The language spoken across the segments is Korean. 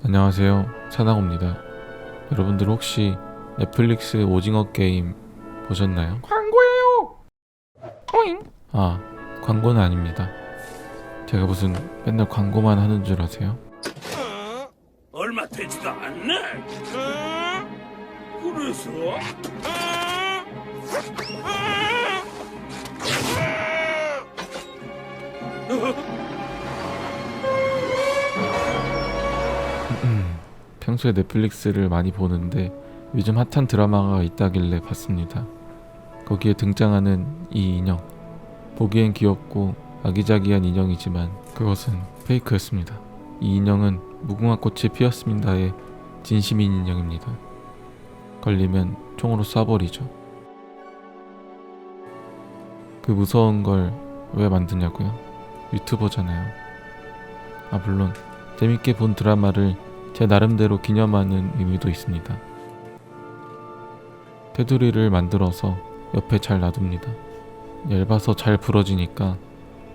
안녕하세요, 차나고입니다. 여러분들 혹시 넷플릭스 오징어 게임 보셨나요? 광고예요. 오잉. 아, 광고는 아닙니다. 제가 무슨 맨날 광고만 하는 줄 아세요? 얼마 되지도 않네. 그래서 평소에 넷플릭스를 많이 보는데 요즘 핫한 드라마가 있다길래 봤습니다. 거기에 등장하는 이 인형, 보기엔 귀엽고 아기자기한 인형이지만 그것은 페이크였습니다. 이 인형은 무궁화꽃이 피었습니다의 진심인 인형입니다. 걸리면 총으로 쏴버리죠. 그 무서운 걸 왜 만드냐고요? 유튜버잖아요. 아, 물론 재밌게 본 드라마를 제 나름대로 기념하는 의미도 있습니다. 테두리를 만들어서 옆에 잘 놔둡니다. 얇아서 잘 부러지니까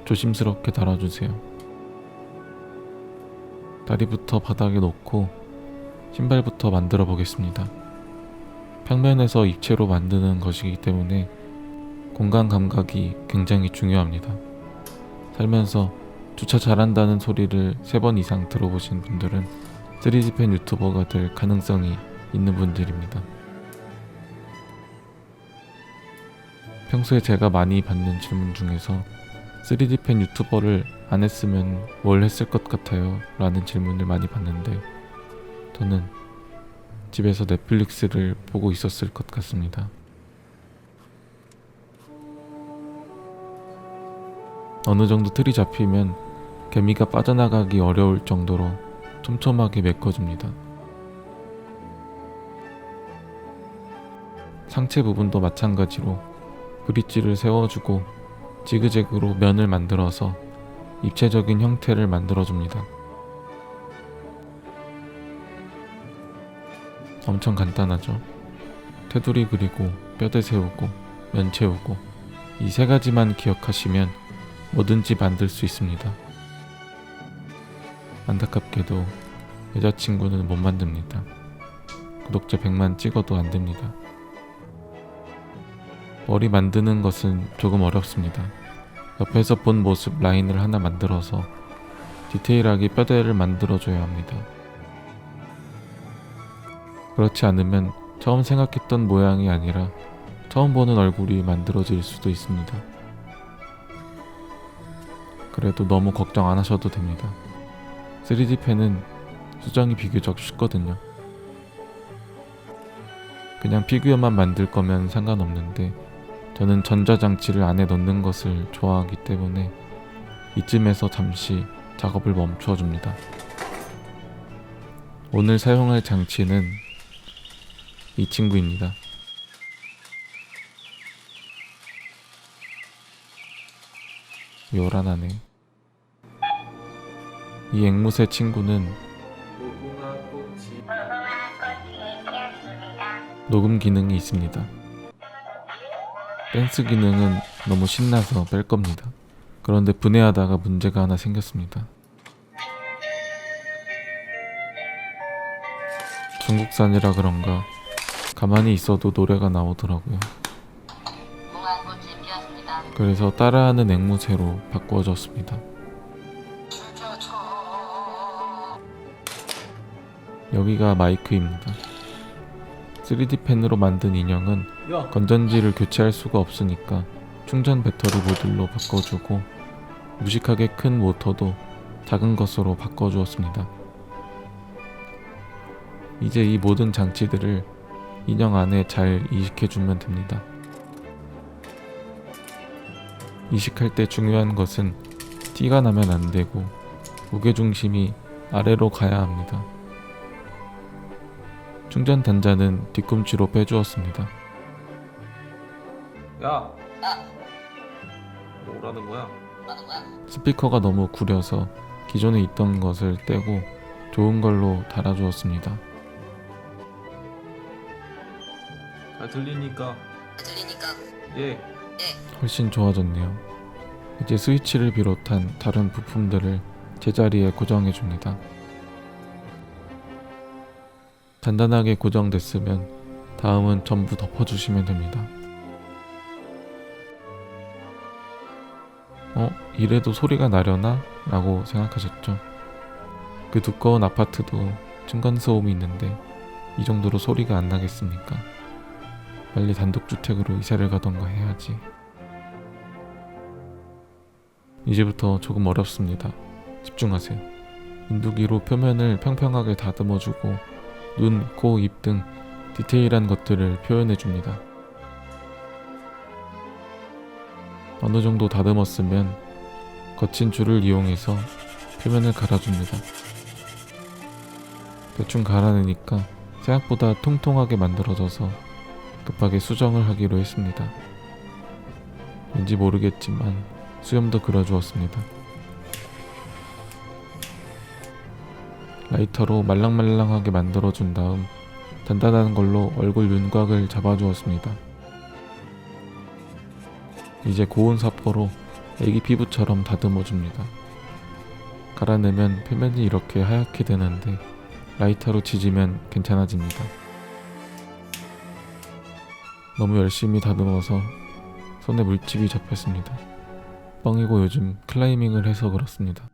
조심스럽게 달아주세요. 다리부터 바닥에 놓고 신발부터 만들어 보겠습니다. 평면에서 입체로 만드는 것이기 때문에 공간 감각이 굉장히 중요합니다. 살면서 주차 잘한다는 소리를 3번 이상 들어보신 분들은 3D펜 유튜버가 될 가능성이 있는 분들입니다. 평소에 제가 많이 받는 질문 중에서 3D펜 유튜버를 안 했으면 뭘 했을 것 같아요? 라는 질문을 많이 받는데 저는 집에서 넷플릭스를 보고 있었을 것 같습니다. 어느 정도 틀이 잡히면 개미가 빠져나가기 어려울 정도로 촘촘하게 메꿔줍니다. 상체 부분도 마찬가지로 브릿지를 세워주고 지그재그로 면을 만들어서 입체적인 형태를 만들어줍니다. 엄청 간단하죠. 테두리 그리고 뼈대 세우고 면 채우고 이 3가지만 기억하시면 뭐든지 만들 수 있습니다. 안타깝게도 여자친구는 못 만듭니다. 구독자 100만 찍어도 안 됩니다. 머리 만드는 것은 조금 어렵습니다. 옆에서 본 모습 라인을 하나 만들어서 디테일하게 뼈대를 만들어줘야 합니다. 그렇지 않으면 처음 생각했던 모양이 아니라 처음 보는 얼굴이 만들어질 수도 있습니다. 그래도 너무 걱정 안 하셔도 됩니다. 3D펜은 수정이 비교적 쉽거든요. 그냥 피규어만 만들 거면 상관없는데 저는 전자장치를 안에 넣는 것을 좋아하기 때문에 이쯤에서 잠시 작업을 멈춰 줍니다. 오늘 사용할 장치는 이 친구입니다. 요란하네. 이 앵무새 친구는 녹음 기능이 있습니다. 댄스 기능은 너무 신나서 뺄 겁니다. 그런데 분해하다가 문제가 하나 생겼습니다. 중국산이라 그런가 가만히 있어도 노래가 나오더라고요. 그래서 따라하는 앵무새로 바꿔줬습니다. 여기가 마이크입니다. 3D펜으로 만든 인형은 건전지를 교체할 수가 없으니까 충전 배터리 모듈로 바꿔주고 무식하게 큰 모터도 작은 것으로 바꿔주었습니다. 이제 이 모든 장치들을 인형 안에 잘 이식해주면 됩니다. 이식할 때 중요한 것은 티가 나면 안 되고 무게중심이 아래로 가야 합니다. 충전 단자는 뒤꿈치로 빼주었습니다. 야. 뭐라는 거야? 스피커가 너무 구려서 기존에 있던 것을 떼고 좋은 걸로 달아주었습니다. 잘 들리니까. 예. 훨씬 좋아졌네요. 이제 스위치를 비롯한 다른 부품들을 제자리에 고정해줍니다. 단단하게 고정됐으면 다음은 전부 덮어주시면 됩니다. 이래도 소리가 나려나? 라고 생각하셨죠? 그 두꺼운 아파트도 층간소음이 있는데 이 정도로 소리가 안 나겠습니까? 빨리 단독주택으로 이사를 가던가 해야지. 이제부터 조금 어렵습니다. 집중하세요. 인두기로 표면을 평평하게 다듬어주고 눈, 코, 입 등 디테일한 것들을 표현해줍니다. 어느 정도 다듬었으면 거친 줄을 이용해서 표면을 갈아줍니다. 대충 갈아내니까 생각보다 통통하게 만들어져서 급하게 수정을 하기로 했습니다. 왠지 모르겠지만 수염도 그려주었습니다. 라이터로 말랑말랑하게 만들어준 다음 단단한 걸로 얼굴 윤곽을 잡아주었습니다. 이제 고운 사포로 애기 피부처럼 다듬어줍니다. 갈아내면 표면이 이렇게 하얗게 되는데 라이터로 지지면 괜찮아집니다. 너무 열심히 다듬어서 손에 물집이 잡혔습니다. 뻥이고 요즘 클라이밍을 해서 그렇습니다.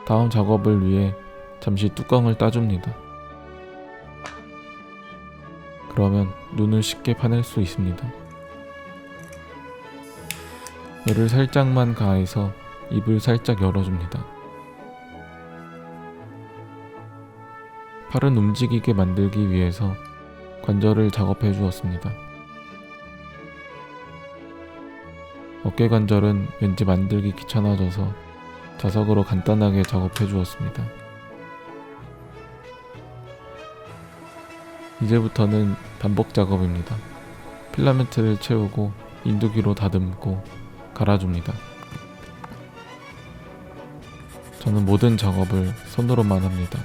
다음 작업을 위해 잠시 뚜껑을 따줍니다. 그러면 눈을 쉽게 파낼 수 있습니다. 열을 살짝만 가해서 입을 살짝 열어줍니다. 팔은 움직이게 만들기 위해서 관절을 작업해 주었습니다. 어깨 관절은 왠지 만들기 귀찮아져서 자석으로 간단하게 작업해 주었습니다. 이제부터는 반복 작업입니다. 필라멘트를 채우고 인두기로 다듬고 갈아줍니다. 저는 모든 작업을 손으로만 합니다.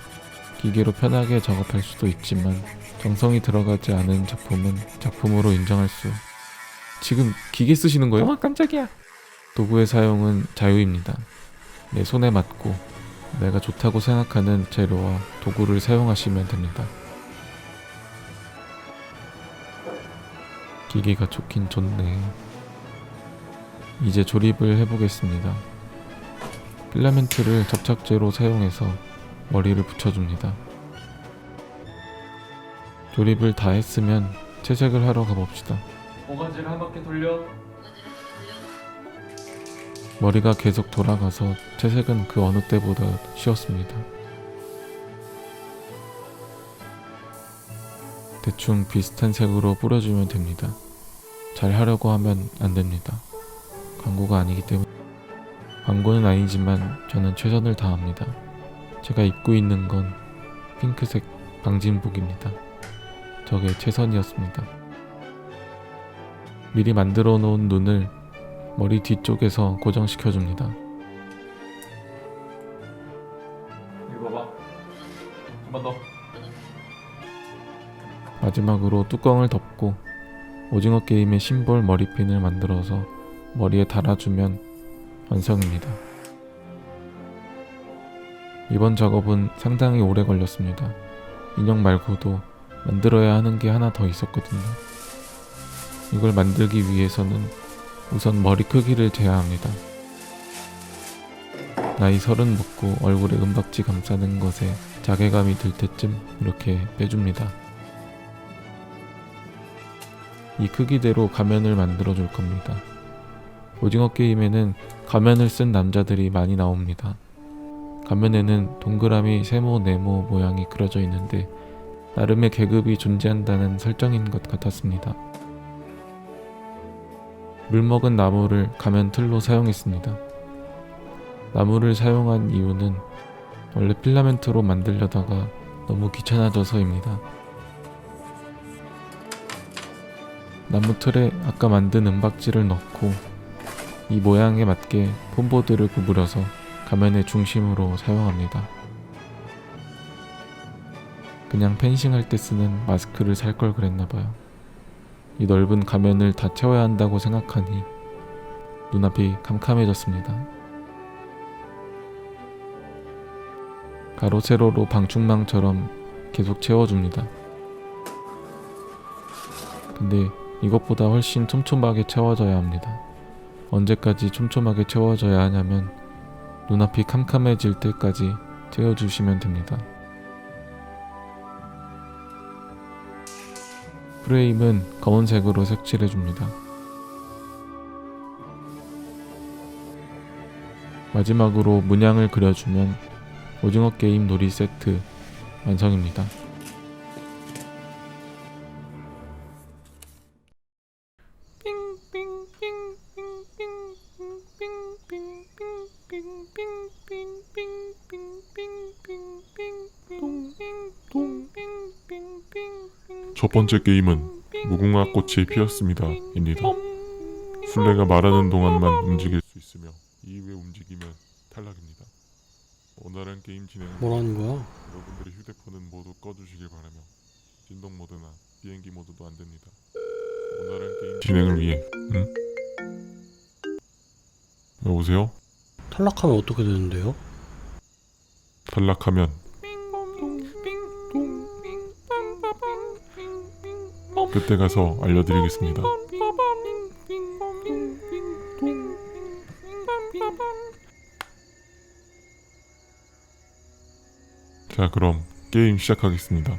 기계로 편하게 작업할 수도 있지만 정성이 들어가지 않은 작품은 작품으로 인정할 수. 지금 기계 쓰시는 거예요? 깜짝이야. 도구의 사용은 자유입니다. 내 손에 맞고 내가 좋다고 생각하는 재료와 도구를 사용하시면 됩니다. 기계가 좋긴 좋네. 이제 조립을 해보겠습니다. 필라멘트를 접착제로 사용해서 머리를 붙여줍니다. 조립을 다 했으면 채색을 하러 가봅시다. 오가지를 한 바퀴 돌려. 머리가 계속 돌아가서 채색은 그 어느 때보다 쉬웠습니다. 대충 비슷한 색으로 뿌려주면 됩니다. 잘 하려고 하면 안 됩니다. 광고가 아니기 때문에. 광고는 아니지만 저는 최선을 다합니다. 제가 입고 있는 건 핑크색 방진복입니다. 저게 최선이었습니다. 미리 만들어 놓은 눈을 머리 뒤쪽에서 고정시켜줍니다. 이거 봐봐. 한 번 더. 마지막으로 뚜껑을 덮고 오징어 게임의 심볼 머리핀을 만들어서 머리에 달아주면 완성입니다. 이번 작업은 상당히 오래 걸렸습니다. 인형 말고도 만들어야 하는 게 하나 더 있었거든요. 이걸 만들기 위해서는 우선 머리 크기를 재야 합니다. 나이 30 먹고 얼굴에 은박지 감싸는 것에 자괴감이 들 때쯤 이렇게 빼줍니다. 이 크기대로 가면을 만들어 줄 겁니다. 오징어 게임에는 가면을 쓴 남자들이 많이 나옵니다. 가면에는 동그라미, 세모, 네모 모양이 그려져 있는데 나름의 계급이 존재한다는 설정인 것 같았습니다. 물먹은 나무를 가면 틀로 사용했습니다. 나무를 사용한 이유는 원래 필라멘트로 만들려다가 너무 귀찮아져서입니다. 나무 틀에 아까 만든 은박지를 넣고 이 모양에 맞게 폼보드를 구부려서 가면의 중심으로 사용합니다. 그냥 펜싱할 때 쓰는 마스크를 살 걸 그랬나봐요. 이 넓은 가면을 다 채워야 한다고 생각하니 눈앞이 캄캄해졌습니다. 가로 세로로 방충망처럼 계속 채워줍니다. 근데 이것보다 훨씬 촘촘하게 채워져야 합니다. 언제까지 촘촘하게 채워져야 하냐면 눈앞이 캄캄해질 때까지 채워주시면 됩니다. 프레임은 검은색으로 색칠해줍니다. 마지막으로 문양을 그려주면 오징어 게임 놀이 세트 완성입니다. 첫 번째 게임은 무궁화 꽃이 피었습니다 입니다. 술래가 말하는 동안만 움직일 수 있으며 이후에 움직이면 탈락입니다. 원활한 게임 진행은 뭐라는 거야? 여러분들의 휴대폰은 모두 꺼주시길 바라며 진동 모드나 비행기 모드도 안 됩니다. 원활한 게임 진행을 위해 여보세요? 탈락하면 어떻게 되는데요? 탈락하면 그때 가서 알려드리겠습니다. 자, 그럼 게임 시작하겠습니다.